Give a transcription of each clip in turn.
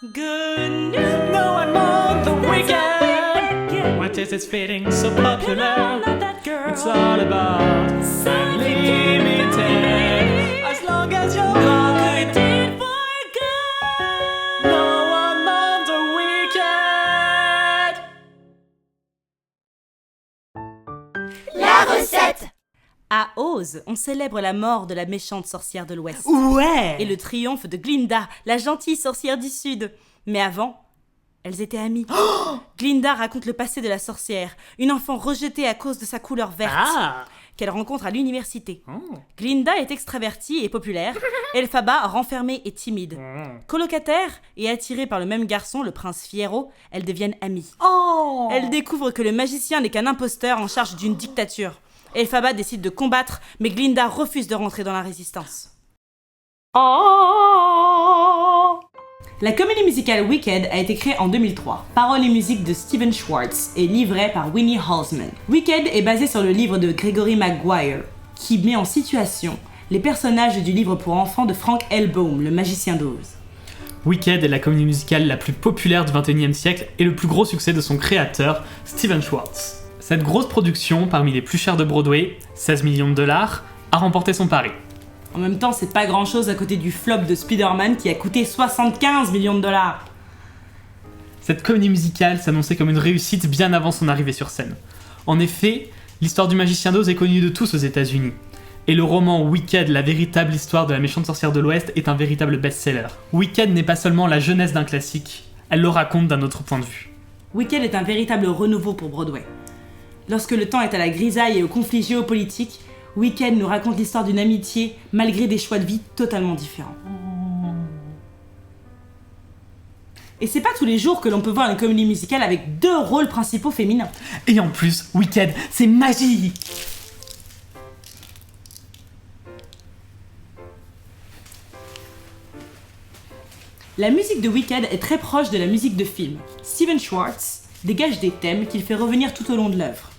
Good news. No, I'm on the weekend. What is this feeling so popular? It's all about unlimited. As long as you're good for good. No, I'm on the weekend. La recette. À Oz, on célèbre la mort de la méchante sorcière de l'Ouest. Ouais. Et le triomphe de Glinda, la gentille sorcière du Sud. Mais avant, elles étaient amies. Glinda raconte le passé de la sorcière, une enfant rejetée à cause de sa couleur verte, qu'elle rencontre à l'université. Glinda est extravertie et populaire, Elphaba renfermée et timide. Colocataire et attirée par le même garçon, le prince Fiyero, elles deviennent amies. Elle découvre que le magicien n'est qu'un imposteur en charge d'une dictature. Elphaba décide de combattre, mais Glinda refuse de rentrer dans la résistance. La comédie musicale Wicked a été créée en 2003. Paroles et musique de Stephen Schwartz et livrée par Winnie Halsman. Wicked est basé sur le livre de Gregory Maguire, qui met en situation les personnages du livre pour enfants de Frank L. Baum, le magicien d'Oz. Wicked est la comédie musicale la plus populaire du XXIe siècle et le plus gros succès de son créateur, Stephen Schwartz. Cette grosse production, parmi les plus chères de Broadway, 16 millions de dollars, a remporté son pari. En même temps, c'est pas grand chose à côté du flop de Spider-Man qui a coûté 75 millions de dollars. Cette comédie musicale s'annonçait comme une réussite bien avant son arrivée sur scène. En effet, l'histoire du magicien d'Oz est connue de tous aux États-Unis. Et le roman Wicked, la véritable histoire de la méchante sorcière de l'Ouest, est un véritable best-seller. Wicked n'est pas seulement la jeunesse d'un classique, elle le raconte d'un autre point de vue. Wicked est un véritable renouveau pour Broadway. Lorsque le temps est à la grisaille et aux conflits géopolitiques, Wicked nous raconte l'histoire d'une amitié malgré des choix de vie totalement différents. Et c'est pas tous les jours que l'on peut voir une comédie musicale avec 2 rôles principaux féminins. Et en plus, Wicked, c'est magique! La musique de Wicked est très proche de la musique de film. Stephen Schwartz dégage des thèmes qu'il fait revenir tout au long de l'œuvre,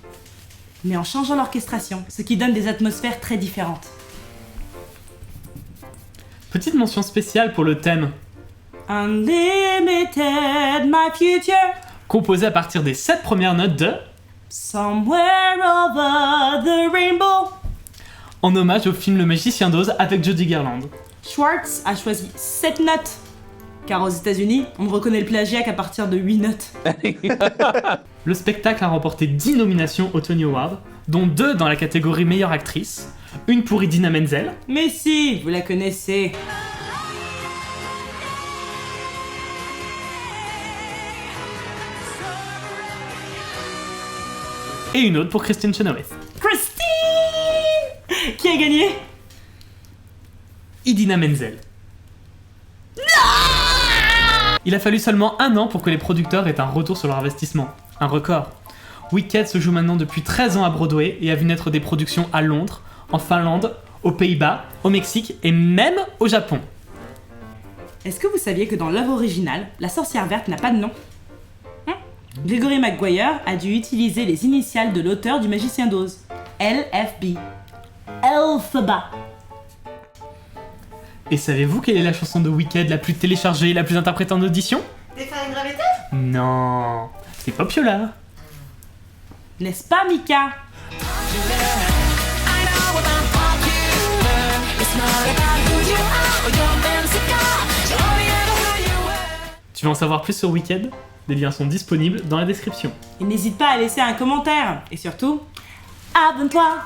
mais en changeant l'orchestration, ce qui donne des atmosphères très différentes. Petite mention spéciale pour le thème, Unlimited, my future, composé à partir des 7 premières notes de Somewhere over the rainbow. en hommage au film Le Magicien d'Oz avec Judy Garland. Schwartz a choisi 7 notes, car aux États-Unis, on ne reconnaît le plagiat qu'à partir de 8 notes. Le spectacle a remporté 10 nominations aux Tony Awards, dont 2 dans la catégorie meilleure actrice, une pour Idina Menzel, Mais si, vous la connaissez. et une autre pour Kristin Chenoweth. Christine! Qui a gagné? Idina Menzel. Il a fallu seulement 1 an pour que les producteurs aient un retour sur leur investissement. Un record. Wicked se joue maintenant depuis 13 ans à Broadway et a vu naître des productions à Londres, en Finlande, aux Pays-Bas, au Mexique et même au Japon. Est-ce que vous saviez que dans l'œuvre originale, la sorcière verte n'a pas de nom? Gregory Maguire a dû utiliser les initiales de l'auteur du Magicien d'Oz. LFB. Elphaba. Et savez-vous quelle est la chanson de Wicked la plus téléchargée et la plus interprétée en audition? Des farines gravitées. Non, c'est Popular. N'est-ce pas, Mika? Tu veux en savoir plus sur Wicked? Les liens sont disponibles dans la description. Et n'hésite pas à laisser un commentaire. Et surtout, abonne-toi!